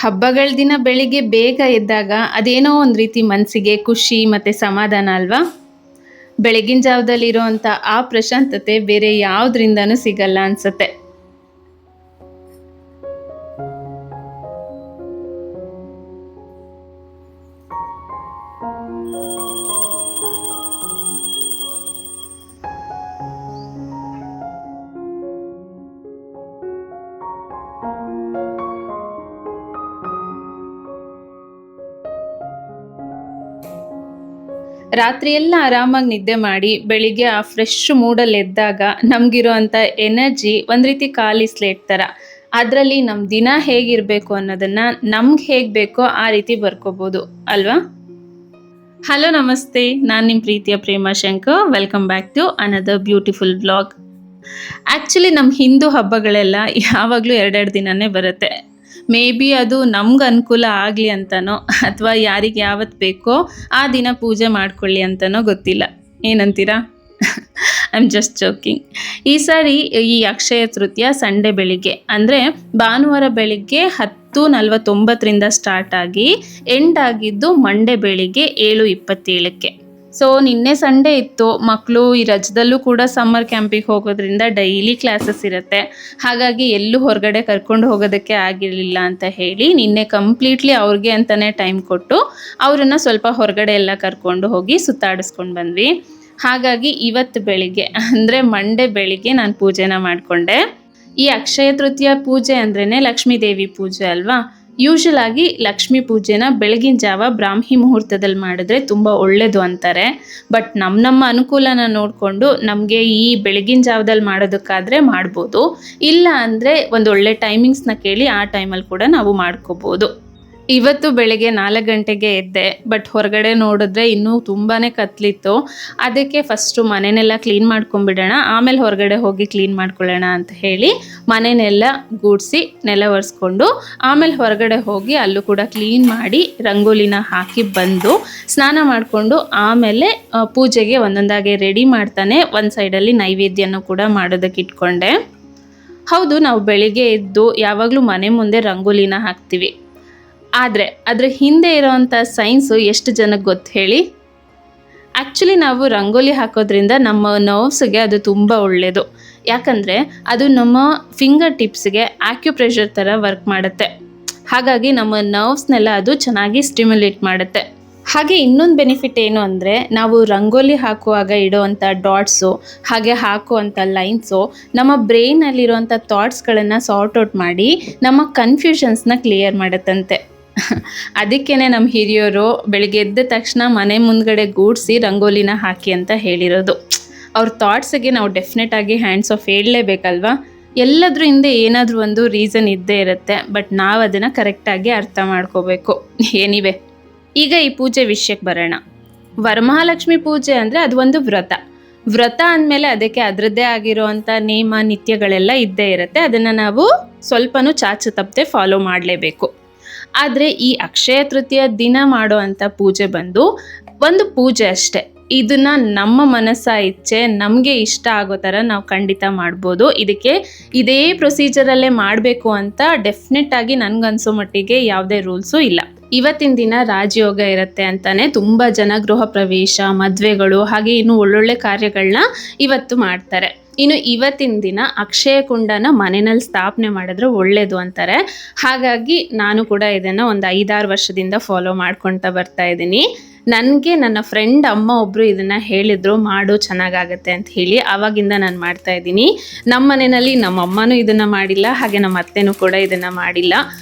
ಹಬ್ಬಗಳ ದಿನ ಬೆಳಿಗ್ಗೆ ಬೇಗ ಎದ್ದಾಗ ಅದೇನೋ ಒಂದು ರೀತಿ ಮನಸ್ಸಿಗೆ ಖುಷಿ ಮತ್ತು ಸಮಾಧಾನ ಅಲ್ವಾ? ಬೆಳಗಿನ ಜಾವದಲ್ಲಿರೋವಂಥ ಆ ಪ್ರಶಾಂತತೆ ಬೇರೆ ಯಾವುದರಿಂದನೂ ಸಿಗಲ್ಲ ಅನ್ಸುತ್ತೆ. ರಾತ್ರಿ ಎಲ್ಲ ಆರಾಮಾಗಿ ನಿದ್ದೆ ಮಾಡಿ ಬೆಳಿಗ್ಗೆ ಆ ಫ್ರೆಶ್ ಮೂಡಲ್ಲಿ ಎದ್ದಾಗ ನಮಗಿರೋ ಅಂಥ ಎನರ್ಜಿ ಒಂದು ರೀತಿ ಖಾಲಿ ಸ್ಲೇಟ್ ಥರ. ಅದರಲ್ಲಿ ನಮ್ಮ ದಿನ ಹೇಗಿರಬೇಕು ಅನ್ನೋದನ್ನು ನಮ್ಗೆ ಹೇಗೆ ಬೇಕೋ ಆ ರೀತಿ ಬರ್ಕೋಬೋದು ಅಲ್ವಾ? ಹಲೋ ನಮಸ್ತೆ, ನಾನು ನಿಮ್ಮ ಪ್ರೀತಿಯ Prema Shankar. Welcome back to another beautiful vlog. Actually ನಮ್ಮ ಹಿಂದೂ ಹಬ್ಬಗಳೆಲ್ಲ ಯಾವಾಗಲೂ ಎರಡೆರಡು ದಿನವೇ ಬರುತ್ತೆ. ಮೇ ಬಿ ಅದು ನಮ್ಗೆ ಅನುಕೂಲ ಆಗಲಿ ಅಂತನೋ ಅಥವಾ ಯಾರಿಗೆ ಯಾವತ್ತು ಬೇಕೋ ಆ ದಿನ ಪೂಜೆ ಮಾಡ್ಕೊಳ್ಳಿ ಅಂತನೋ ಗೊತ್ತಿಲ್ಲ. ಏನಂತೀರಾ? I am just joking. ಈ ಸಾರಿ ಈ ಅಕ್ಷಯ ತೃತೀಯ ಸಂಡೇ ಬೆಳಿಗ್ಗೆ ಅಂದರೆ ಭಾನುವಾರ ಬೆಳಿಗ್ಗೆ 10:49 ಸ್ಟಾರ್ಟ್ ಆಗಿ ಎಂಡ್ ಆಗಿದ್ದು ಮಂಡೇ ಬೆಳಿಗ್ಗೆ 7:27. ಸೊ ನಿನ್ನೆ ಸಂಡೇ ಇತ್ತು. ಮಕ್ಕಳು ಈ ರಜದಲ್ಲೂ ಕೂಡ ಸಮ್ಮರ್ ಕ್ಯಾಂಪಿಗೆ ಹೋಗೋದ್ರಿಂದ ಡೈಲಿ ಕ್ಲಾಸಸ್ ಇರುತ್ತೆ. ಹಾಗಾಗಿ ಎಲ್ಲೂ ಹೊರಗಡೆ ಕರ್ಕೊಂಡು ಹೋಗೋದಕ್ಕೆ ಆಗಿರಲಿಲ್ಲ ಅಂತ ಹೇಳಿ ನಿನ್ನೆ ಕಂಪ್ಲೀಟ್ಲಿ ಅವ್ರಿಗೆ ಅಂತಲೇ ಟೈಮ್ ಕೊಟ್ಟು ಅವರನ್ನು ಸ್ವಲ್ಪ ಹೊರಗಡೆ ಎಲ್ಲ ಕರ್ಕೊಂಡು ಹೋಗಿ ಸುತ್ತಾಡಿಸ್ಕೊಂಡು ಬಂದ್ವಿ. ಹಾಗಾಗಿ ಇವತ್ತು ಬೆಳಿಗ್ಗೆ ಅಂದರೆ ಮಂಡೇ ಬೆಳಿಗ್ಗೆ ನಾನು ಪೂಜೆನ ಮಾಡಿಕೊಂಡೆ. ಈ ಅಕ್ಷಯ ತೃತೀಯ ಪೂಜೆ ಅಂದ್ರೇ ಲಕ್ಷ್ಮೀ ದೇವಿ ಪೂಜೆ ಅಲ್ವಾ? ಯೂಶಲ್ ಆಗಿ ಲಕ್ಷ್ಮೀ ಪೂಜೆನ ಬೆಳಗಿನ ಜಾವ ಬ್ರಾಹ್ಮಿ ಮುಹೂರ್ತದಲ್ಲಿ ಮಾಡಿದ್ರೆ ತುಂಬ ಒಳ್ಳೆಯದು ಅಂತಾರೆ. ಬಟ್ ನಮ್ಮ ಅನುಕೂಲನ ನೋಡಿಕೊಂಡು ನಮಗೆ ಈ ಬೆಳಗಿನ ಜಾವದಲ್ಲಿ ಮಾಡೋದಕ್ಕಾದರೆ ಮಾಡ್ಬೋದು. ಇಲ್ಲ ಅಂದರೆ ಒಂದು ಒಳ್ಳೆ ಟೈಮಿಂಗ್ಸ್ನ ಕೇಳಿ ಆ ಟೈಮಲ್ಲಿ ಕೂಡ ನಾವು ಮಾಡ್ಕೋಬೋದು. ಇವತ್ತು ಬೆಳಗ್ಗೆ 4 ಗಂಟೆಗೆ ಎದ್ದೆ. ಬಟ್ ಹೊರಗಡೆ ನೋಡಿದ್ರೆ ಇನ್ನೂ ತುಂಬಾ ಕತ್ಲಿತ್ತು. ಅದಕ್ಕೆ ಫಸ್ಟು ಮನೆಯೆಲ್ಲ ಕ್ಲೀನ್ ಮಾಡ್ಕೊಂಬಿಡೋಣ, ಆಮೇಲೆ ಹೊರಗಡೆ ಹೋಗಿ ಕ್ಲೀನ್ ಮಾಡ್ಕೊಳ್ಳೋಣ ಅಂತ ಹೇಳಿ ಮನೆಯೆಲ್ಲ ಗೂಡಿಸಿ ನೆಲ ಒರೆಸ್ಕೊಂಡು ಆಮೇಲೆ ಹೊರಗಡೆ ಹೋಗಿ ಅಲ್ಲೂ ಕೂಡ ಕ್ಲೀನ್ ಮಾಡಿ ರಂಗೋಲಿನ ಹಾಕಿ ಬಂದು ಸ್ನಾನ ಮಾಡಿಕೊಂಡು ಆಮೇಲೆ ಪೂಜೆಗೆ ಒಂದೊಂದಾಗೆ ರೆಡಿ ಮಾಡ್ತಾನೆ ಒಂದು ಸೈಡಲ್ಲಿ ನೈವೇದ್ಯನೂ ಕೂಡ ಮಾಡೋದಕ್ಕೆ ಇಟ್ಕೊಂಡೆ. ಹೌದು, ನಾವು ಬೆಳಿಗ್ಗೆ ಎದ್ದು ಯಾವಾಗಲೂ ಮನೆ ಮುಂದೆ ರಂಗೋಲಿನ ಹಾಕ್ತೀವಿ. ಆದರೆ ಅದರ ಹಿಂದೆ ಇರೋವಂಥ ಸೈನ್ಸು ಎಷ್ಟು ಜನಕ್ಕೆ ಗೊತ್ತು ಹೇಳಿ? ಆ್ಯಕ್ಚುಲಿ ನಾವು ರಂಗೋಲಿ ಹಾಕೋದ್ರಿಂದ ನಮ್ಮ ನರ್ವ್ಸ್ಗೆ ಅದು ತುಂಬ ಒಳ್ಳೆಯದು. ಯಾಕಂದರೆ ಅದು ನಮ್ಮ ಫಿಂಗರ್ ಟಿಪ್ಸ್ಗೆ ಆಕ್ಯುಪ್ರೆಷರ್ ಥರ ವರ್ಕ್ ಮಾಡುತ್ತೆ. ಹಾಗಾಗಿ ನಮ್ಮ ನರ್ವ್ಸ್ನೆಲ್ಲ ಅದು ಚೆನ್ನಾಗಿ ಸ್ಟಿಮ್ಯುಲೇಟ್ ಮಾಡುತ್ತೆ. ಹಾಗೆ ಇನ್ನೊಂದು ಬೆನಿಫಿಟ್ ಏನು ಅಂದರೆ ನಾವು ರಂಗೋಲಿ ಹಾಕುವಾಗ ಇಡೋವಂಥ ಡಾಟ್ಸು ಹಾಗೆ ಹಾಕುವಂಥ ಲೈನ್ಸು ನಮ್ಮ ಬ್ರೈನಲ್ಲಿರುವಂಥ ಥಾಟ್ಸ್ಗಳನ್ನು ಸಾರ್ಟ್ ಔಟ್ ಮಾಡಿ ನಮ್ಮ ಕನ್ಫ್ಯೂಷನ್ಸ್ನ ಕ್ಲಿಯರ್ ಮಾಡುತ್ತಂತೆ. ಅದಕ್ಕೇ ನಮ್ಮ ಹಿರಿಯರು ಬೆಳಿಗ್ಗೆ ಎದ್ದ ತಕ್ಷಣ ಮನೆ ಮುಂದ್ಗಡೆ ಗೂಡಿಸಿ ರಂಗೋಲಿನ ಹಾಕಿ ಅಂತ ಹೇಳಿರೋದು. ಅವ್ರ ಥಾಟ್ಸಿಗೆ ನಾವು ಡೆಫಿನೆಟಾಗಿ ಹ್ಯಾಂಡ್ಸ್ ಆಫ್ ಹೇಳಲೇಬೇಕಲ್ವಾ? ಎಲ್ಲದ್ರ ಹಿಂದೆ ಏನಾದರೂ ಒಂದು ರೀಸನ್ ಇದ್ದೇ ಇರುತ್ತೆ. ಬಟ್ ನಾವು ಅದನ್ನು ಕರೆಕ್ಟಾಗಿ ಅರ್ಥ ಮಾಡ್ಕೋಬೇಕು. ಏನಿವೆ, ಈಗ ಈ ಪೂಜೆ ವಿಷಯಕ್ಕೆ ಬರೋಣ. ವರಮಹಾಲಕ್ಷ್ಮಿ ಪೂಜೆ ಅಂದರೆ ಅದು ಒಂದು ವ್ರತ ಅಂದಮೇಲೆ ಅದಕ್ಕೆ ಅದರದ್ದೇ ಆಗಿರೋವಂಥ ನೇಮ ನಿತ್ಯಗಳೆಲ್ಲ ಇದ್ದೇ ಇರುತ್ತೆ. ಅದನ್ನು ನಾವು ಸ್ವಲ್ಪನೂ ಚಾಚು ತಪ್ಪದೆ ಫಾಲೋ ಮಾಡಲೇಬೇಕು. ಆದರೆ ಈ ಅಕ್ಷಯ ತೃತೀಯ ದಿನ ಮಾಡೋ ಅಂಥ ಪೂಜೆ ಬಂದು ಒಂದು ಪೂಜೆ ಅಷ್ಟೇ. ಇದನ್ನು ನಮ್ಮ ಮನಸ್ಸ ಇಚ್ಛೆ ನಮಗೆ ಇಷ್ಟ ಆಗೋ ಥರ ನಾವು ಖಂಡಿತ ಮಾಡ್ಬೋದು. ಇದಕ್ಕೆ ಇದೇ ಪ್ರೊಸೀಜರಲ್ಲೇ ಮಾಡಬೇಕು ಅಂತ ಡೆಫಿನೆಟ್ಟಾಗಿ ನನಗನ್ಸೋ ಮಟ್ಟಿಗೆ ಯಾವುದೇ ರೂಲ್ಸು ಇಲ್ಲ. ಇವತ್ತಿನ ದಿನ ರಾಜಯೋಗ ಇರುತ್ತೆ ಅಂತಾನೆ ತುಂಬ ಜನ ಗೃಹ ಪ್ರವೇಶ, ಮದುವೆಗಳು ಹಾಗೆ ಇನ್ನು ಒಳ್ಳೊಳ್ಳೆ ಕಾರ್ಯಗಳನ್ನ ಇವತ್ತು ಮಾಡ್ತಾರೆ. ಇನ್ನು ಇವತ್ತಿನ ದಿನ ಅಕ್ಷಯ ಕುಂಡನ ಮನೆಯಲ್ಲಿ ಸ್ಥಾಪನೆ ಮಾಡಿದ್ರೆ ಒಳ್ಳೆಯದು ಅಂತಾರೆ. ಹಾಗಾಗಿ ನಾನು ಕೂಡ ಇದನ್ನು ಒಂದು 5-6 ವರ್ಷದಿಂದ ಫಾಲೋ ಮಾಡ್ಕೊಳ್ತಾ ಬರ್ತಾ ಇದ್ದೀನಿ. ನನಗೆ ನನ್ನ ಫ್ರೆಂಡ್ ಅಮ್ಮ ಒಬ್ಬರು ಇದನ್ನು ಹೇಳಿದರು, ಮಾಡು ಚೆನ್ನಾಗಾಗತ್ತೆ ಅಂತ ಹೇಳಿ. ಆವಾಗಿಂದ ನಾನು ಮಾಡ್ತಾ ಇದ್ದೀನಿ. ನಮ್ಮ ಮನೆಯಲ್ಲಿ ನಮ್ಮ ಅಮ್ಮನೂ ಇದನ್ನು ಮಾಡಿಲ್ಲ, ಹಾಗೆ ನಮ್ಮ ಅತ್ತೆನೂ ಕೂಡ ಇದನ್ನು ಮಾಡಿಲ್ಲ.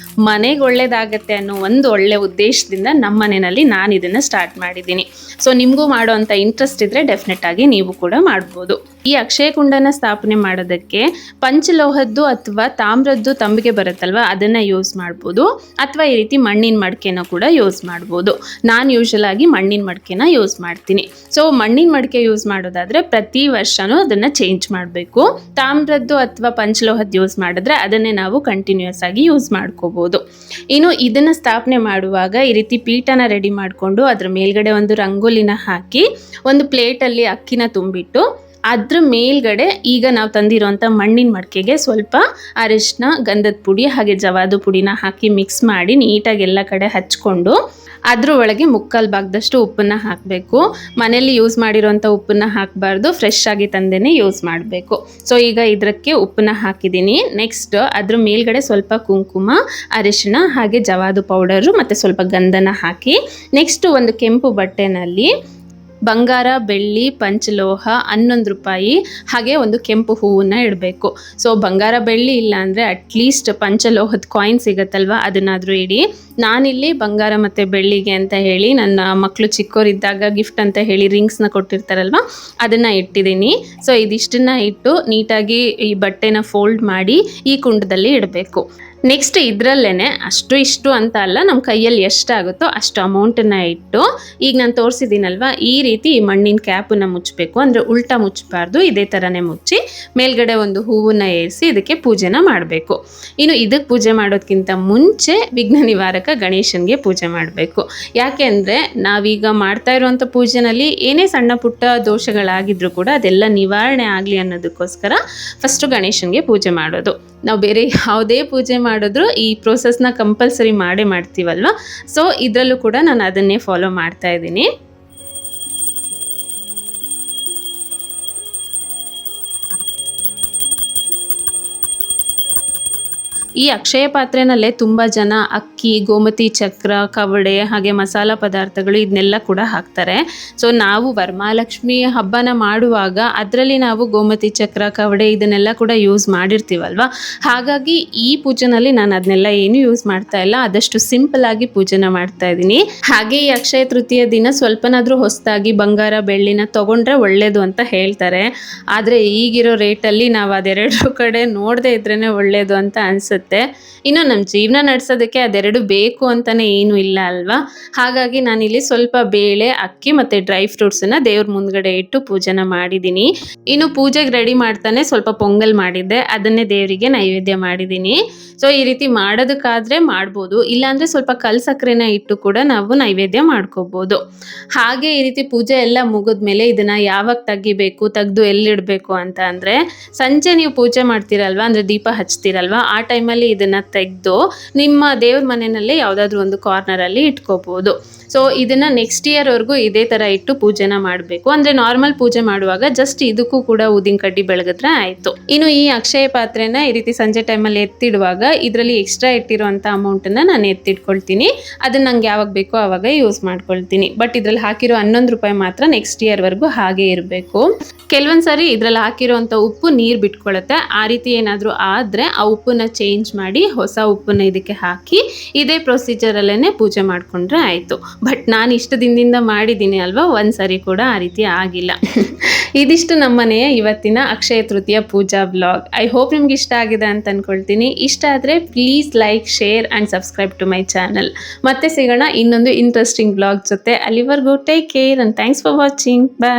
ಮನೆಗೆ ಒಳ್ಳೇದಾಗತ್ತೆ ಅನ್ನೋ ಒಂದು ಒಳ್ಳೆ ಉದ್ದೇಶದಿಂದ ನಮ್ಮ ಮನೆಯಲ್ಲಿ ನಾನು ಇದನ್ನು ಸ್ಟಾರ್ಟ್ ಮಾಡಿದ್ದೀನಿ. ಸೊ ನಿಮಗೂ ಮಾಡೋವಂಥ ಇಂಟ್ರೆಸ್ಟ್ ಇದ್ದರೆ ಡೆಫಿನೆಟಾಗಿ ನೀವು ಕೂಡ ಮಾಡ್ಬೋದು. ಈ ಅಕ್ಷಯ ಕುಂಡನ ಸ್ಥಾಪನೆ ಮಾಡೋದಕ್ಕೆ ಪಂಚಲೋಹದ್ದು ಅಥವಾ ತಾಮ್ರದ್ದು ತಂಬಿಗೆ ಬರುತ್ತಲ್ವ, ಅದನ್ನು ಯೂಸ್ ಮಾಡ್ಬೋದು. ಅಥವಾ ಈ ರೀತಿ ಮಣ್ಣಿನ ಮಡಿಕೆನ ಕೂಡ ಯೂಸ್ ಮಾಡ್ಬೋದು. ನಾನು ಯೂಶಲ್ ಆಗಿ ಮಣ್ಣಿನ ಮಡಿಕೆನ ಯೂಸ್ ಮಾಡ್ತೀನಿ. ಸೊ ಮಣ್ಣಿನ ಮಡಿಕೆ ಯೂಸ್ ಮಾಡೋದಾದರೆ ಪ್ರತಿ ವರ್ಷವೂ ಅದನ್ನು ಚೇಂಜ್ ಮಾಡಬೇಕು. ತಾಮ್ರದ್ದು ಅಥವಾ ಪಂಚಲೋಹದ್ದು ಯೂಸ್ ಮಾಡಿದ್ರೆ ಅದನ್ನೇ ನಾವು ಕಂಟಿನ್ಯೂಸ್ ಆಗಿ ಯೂಸ್ ಮಾಡ್ಕೋಬೋದು. ಇನ್ನು ಇದನ್ನು ಸ್ಥಾಪನೆ ಮಾಡುವಾಗ ಈ ರೀತಿ ಪೀಠನ ರೆಡಿ ಮಾಡಿಕೊಂಡು ಅದ್ರ ಮೇಲ್ಗಡೆ ಒಂದು ರಂಗೋಲಿನ ಹಾಕಿ ಒಂದು ಪ್ಲೇಟಲ್ಲಿ ಅಕ್ಕಿನ ತುಂಬಿಟ್ಟು ಅದ್ರ ಮೇಲ್ಗಡೆ ಈಗ ನಾವು ತಂದಿರೋಂಥ ಮಣ್ಣಿನ ಮಡಿಕೆಗೆ ಸ್ವಲ್ಪ ಅರಿಶಿನ, ಗಂಧದ ಪುಡಿ ಹಾಗೆ ಜವಾದು ಪುಡಿನ ಹಾಕಿ ಮಿಕ್ಸ್ ಮಾಡಿ ನೀಟಾಗಿ ಎಲ್ಲ ಕಡೆ ಹಚ್ಕೊಂಡು ಅದ್ರ ಒಳಗೆ ಮುಕ್ಕಾಲು ಭಾಗದಷ್ಟು ಉಪ್ಪನ್ನು ಹಾಕಬೇಕು. ಮನೆಯಲ್ಲಿ ಯೂಸ್ ಮಾಡಿರೋಂಥ ಉಪ್ಪನ್ನು ಹಾಕಬಾರ್ದು, ಫ್ರೆಶ್ ಆಗಿ ತಂದೇನೆ ಯೂಸ್ ಮಾಡಬೇಕು. ಸೊ ಈಗ ಇದಕ್ಕೆ ಉಪ್ಪನ್ನು ಹಾಕಿದ್ದೀನಿ. ನೆಕ್ಸ್ಟ್ ಅದ್ರ ಮೇಲ್ಗಡೆ ಸ್ವಲ್ಪ ಕುಂಕುಮ, ಅರಿಶಿನ ಹಾಗೆ ಜವಾದು ಪೌಡರು ಮತ್ತು ಸ್ವಲ್ಪ ಗಂಧನ ಹಾಕಿ ನೆಕ್ಸ್ಟ್ ಒಂದು ಕೆಂಪು ಬಟ್ಟೆನಲ್ಲಿ ಬಂಗಾರ, ಬೆಳ್ಳಿ, ಪಂಚಲೋಹ, 11 ರೂಪಾಯಿ ಹಾಗೆ ಒಂದು ಕೆಂಪು ಹೂವನ್ನ ಇಡಬೇಕು. ಸೊ ಬಂಗಾರ ಬೆಳ್ಳಿ ಇಲ್ಲ ಅಂದರೆ ಅಟ್ಲೀಸ್ಟ್ ಪಂಚಲೋಹದ ಕಾಯಿನ್ ಸಿಗುತ್ತಲ್ವ, ಅದನ್ನಾದರೂ ಇಡಿ. ನಾನಿಲ್ಲಿ ಬಂಗಾರ ಮತ್ತು ಬೆಳ್ಳಿಗೆ ಅಂತ ಹೇಳಿ ನನ್ನ ಮಕ್ಕಳು ಚಿಕ್ಕವರಿದ್ದಾಗ ಗಿಫ್ಟ್ ಅಂತ ಹೇಳಿ ರಿಂಗ್ಸ್ನ ಕೊಟ್ಟಿರ್ತಾರಲ್ವ, ಅದನ್ನು ಇಟ್ಟಿದ್ದೀನಿ. ಸೊ ಇದಿಷ್ಟನ್ನು ಇಟ್ಟು ನೀಟಾಗಿ ಈ ಬಟ್ಟೆನ ಫೋಲ್ಡ್ ಮಾಡಿ ಈ ಕುಂಡದಲ್ಲಿ ಇಡಬೇಕು. ನೆಕ್ಸ್ಟ್ ಇದರಲ್ಲೇ ಅಷ್ಟು ಇಷ್ಟು ಅಂತ ಅಲ್ಲ, ನಮ್ಮ ಕೈಯಲ್ಲಿ ಎಷ್ಟಾಗುತ್ತೋ ಅಷ್ಟು ಅಮೌಂಟನ್ನು ಇಟ್ಟು ಈಗ ನಾನು ತೋರಿಸಿದ್ದೀನಲ್ವ ಈ ರೀತಿ ಮಣ್ಣಿನ ಕ್ಯಾಪನ್ನು ಮುಚ್ಚಬೇಕು. ಅಂದರೆ ಉಲ್ಟಾ ಮುಚ್ಚಬಾರ್ದು, ಇದೇ ಥರನೇ ಮುಚ್ಚಿ ಮೇಲ್ಗಡೆ ಒಂದು ಹೂವನ್ನ ಏರಿಸಿ ಇದಕ್ಕೆ ಪೂಜೆನ ಮಾಡಬೇಕು. ಇನ್ನು ಇದಕ್ಕೆ ಪೂಜೆ ಮಾಡೋದಕ್ಕಿಂತ ಮುಂಚೆ ವಿಘ್ನ ನಿವಾರಕ ಗಣೇಶನಿಗೆ ಪೂಜೆ ಮಾಡಬೇಕು. ಯಾಕೆ ಅಂದರೆ ನಾವೀಗ ಮಾಡ್ತಾ ಇರುವಂಥ ಪೂಜೆನಲ್ಲಿ ಏನೇ ಸಣ್ಣ ಪುಟ್ಟ ದೋಷಗಳಾಗಿದ್ರೂ ಕೂಡ ಅದೆಲ್ಲ ನಿವಾರಣೆ ಆಗಲಿ ಅನ್ನೋದಕ್ಕೋಸ್ಕರ ಫಸ್ಟು ಗಣೇಶನಿಗೆ ಪೂಜೆ ಮಾಡೋದು. ನಾವು ಬೇರೆ ಯಾವುದೇ ಪೂಜೆ ಮಾಡಿದ್ರು ಈ ಪ್ರೋಸೆಸ್ನ ಕಂಪಲ್ಸರಿ ಮಾಡೇ ಮಾಡ್ತೀವಲ್ವ. ಸೊ ಇದರಲ್ಲೂ ಕೂಡ ನಾನು ಅದನ್ನೇ ಫಾಲೋ ಮಾಡ್ತಾ ಇದ್ದೀನಿ. ಈ ಅಕ್ಷಯ ಪಾತ್ರೆನಲ್ಲೇ ತುಂಬ ಜನ ಅಕ್ಕಿ, ಗೋಮತಿ ಚಕ್ರ, ಕವಡೆ ಹಾಗೆ ಮಸಾಲ ಪದಾರ್ಥಗಳು ಇದನ್ನೆಲ್ಲ ಕೂಡ ಹಾಕ್ತಾರೆ. ಸೊ ನಾವು ವರಮಹಾಲಕ್ಷ್ಮಿ ಹಬ್ಬನ ಮಾಡುವಾಗ ಅದರಲ್ಲಿ ನಾವು ಗೋಮತಿ ಚಕ್ರ, ಕವಡೆ ಇದನ್ನೆಲ್ಲ ಕೂಡ ಯೂಸ್ ಮಾಡಿರ್ತೀವಲ್ವ. ಹಾಗಾಗಿ ಈ ಪೂಜೆನಲ್ಲಿ ನಾನು ಅದನ್ನೆಲ್ಲ ಏನು ಯೂಸ್ ಮಾಡ್ತಾ ಇಲ್ಲ, ಆದಷ್ಟು ಸಿಂಪಲ್ ಆಗಿ ಪೂಜೆನ ಮಾಡ್ತಾ ಇದ್ದೀನಿ. ಹಾಗೆ ಈ ಅಕ್ಷಯ ತೃತೀಯ ದಿನ ಸ್ವಲ್ಪನಾದರೂ ಹೊಸದಾಗಿ ಬಂಗಾರ, ಬೆಳ್ಳಿನ ತಗೊಂಡ್ರೆ ಒಳ್ಳೇದು ಅಂತ ಹೇಳ್ತಾರೆ. ಆದರೆ ಈಗಿರೋ ರೇಟಲ್ಲಿ ನಾವು ಅದೆರಡು ಕಡೆ ನೋಡದೇ ಇದ್ರೇ ಒಳ್ಳೇದು ಅಂತ ಅನಿಸುತ್ತೆ. ಇನ್ನು ನಮ್ಮ ಜೀವನ ನಡೆಸೋದಕ್ಕೆ ಅದೆರಡು ಬೇಕು ಅಂತಾನೆ ಏನು ಇಲ್ಲ ಅಲ್ವಾ. ಹಾಗಾಗಿ ನಾನಿಲ್ಲಿ ಸ್ವಲ್ಪ ಬೇಳೆ, ಅಕ್ಕಿ ಮತ್ತು ಡ್ರೈ ಫ್ರೂಟ್ಸನ್ನು ದೇವ್ರ ಮುಂದ್ಗಡೆ ಇಟ್ಟು ಪೂಜೆನ ಮಾಡಿದ್ದೀನಿ. ಇನ್ನು ಪೂಜೆಗೆ ರೆಡಿ ಮಾಡ್ತಾನೆ ಸ್ವಲ್ಪ ಪೊಂಗಲ್ ಮಾಡಿದ್ದೆ, ಅದನ್ನೇ ದೇವರಿಗೆ ನೈವೇದ್ಯ ಮಾಡಿದ್ದೀನಿ. ಸೊ ಈ ರೀತಿ ಮಾಡೋದಕ್ಕಾದರೆ ಮಾಡ್ಬೋದು, ಇಲ್ಲಾಂದರೆ ಸ್ವಲ್ಪ ಕಲ್ ಸಕ್ಕರೆನ ಇಟ್ಟು ಕೂಡ ನಾವು ನೈವೇದ್ಯ ಮಾಡ್ಕೋಬೋದು. ಹಾಗೆ ಈ ರೀತಿ ಪೂಜೆ ಎಲ್ಲ ಮುಗಿದ್ಮೇಲೆ ಇದನ್ನು ಯಾವಾಗ ತೆಗಿಬೇಕು, ತೆಗೆದು ಎಲ್ಲಿಡಬೇಕು ಅಂತ ಅಂದರೆ ಸಂಜೆ ನೀವು ಪೂಜೆ ಮಾಡ್ತೀರಲ್ವ, ಅಂದರೆ ದೀಪ ಹಚ್ತೀರಲ್ವ, ಆ ಟೈಮಲ್ಲಿ ಇದನ್ನು ತೆಗೆದು ನಿಮ್ಮ ದೇವ್ರ ಮನೆಯಲ್ಲೇ ಯಾವುದಾದ್ರೂ ಒಂದು ಕಾರ್ನರಲ್ಲಿ ಇಟ್ಕೋಬೋದು. ಸೊ ಇದನ್ನು ನೆಕ್ಸ್ಟ್ ಇಯರ್ವರೆಗೂ ಇದೇ ಥರ ಇಟ್ಟು ಪೂಜೆನ ಮಾಡಬೇಕು. ಅಂದರೆ ನಾರ್ಮಲ್ ಪೂಜೆ ಮಾಡುವಾಗ ಜಸ್ಟ್ ಇದಕ್ಕೂ ಕೂಡ ಊದಿನ ಕಡ್ಡಿ ಬೆಳಗಿದ್ರೆ ಆಯಿತು. ಇನ್ನು ಈ ಅಕ್ಷಯ ಪಾತ್ರೆನ ಈ ರೀತಿ ಸಂಜೆ ಟೈಮಲ್ಲಿ ಎತ್ತಿಡುವಾಗ ಇದರಲ್ಲಿ ಎಕ್ಸ್ಟ್ರಾ ಇಟ್ಟಿರುವಂಥ ಅಮೌಂಟನ್ನು ನಾನು ಎತ್ತಿಟ್ಕೊಳ್ತೀನಿ. ಅದನ್ನು ನಂಗೆ ಯಾವಾಗ ಬೇಕೋ ಆವಾಗ ಯೂಸ್ ಮಾಡ್ಕೊಳ್ತೀನಿ. ಬಟ್ ಇದರಲ್ಲಿ ಹಾಕಿರೋ 11 ರೂಪಾಯಿ ಮಾತ್ರ ನೆಕ್ಸ್ಟ್ ಇಯರ್ವರೆಗೂ ಹಾಗೆ ಇರಬೇಕು. ಕೆಲವೊಂದು ಸಾರಿ ಇದರಲ್ಲಿ ಹಾಕಿರೋಂಥ ಉಪ್ಪು ನೀರು ಬಿಟ್ಕೊಳ್ಳುತ್ತೆ. ಆ ರೀತಿ ಏನಾದರೂ ಆದರೆ ಆ ಉಪ್ಪನ್ನ ಚೇಂಜ್ ಮಾಡಿ ಹೊಸ ಉಪ್ಪನ್ನ ಇದಕ್ಕೆ ಹಾಕಿ ಇದೇ ಪ್ರೊಸೀಜರಲ್ಲೇ ಪೂಜೆ ಮಾಡಿಕೊಂಡ್ರೆ ಆಯಿತು. ಬಟ್ ನಾನು ಇಷ್ಟು ದಿನದಿಂದ ಮಾಡಿದ್ದೀನಿ ಅಲ್ವಾ, ಒಂದು ಸರಿ ಕೂಡ ಆ ರೀತಿ ಆಗಿಲ್ಲ. ಇದಿಷ್ಟು ನಮ್ಮನೆಯ ಇವತ್ತಿನ ಅಕ್ಷಯ ತೃತೀಯ ಪೂಜಾ ವ್ಲಾಗ್. ಐ ಹೋಪ್ ನಿಮ್ಗೆ ಇಷ್ಟ ಆಗಿದೆ ಅಂತ ಅಂದ್ಕೊಳ್ತೀನಿ. ಇಷ್ಟ ಆದರೆ please like, share and subscribe to my channel. ಮತ್ತೆ ಸಿಗೋಣ ಇನ್ನೊಂದು ಇಂಟ್ರೆಸ್ಟಿಂಗ್ ವ್ಲಾಗ್ ಜೊತೆ. ಅಲ್ಲಿವರೆಗೂ take care and thanks for watching. Bye.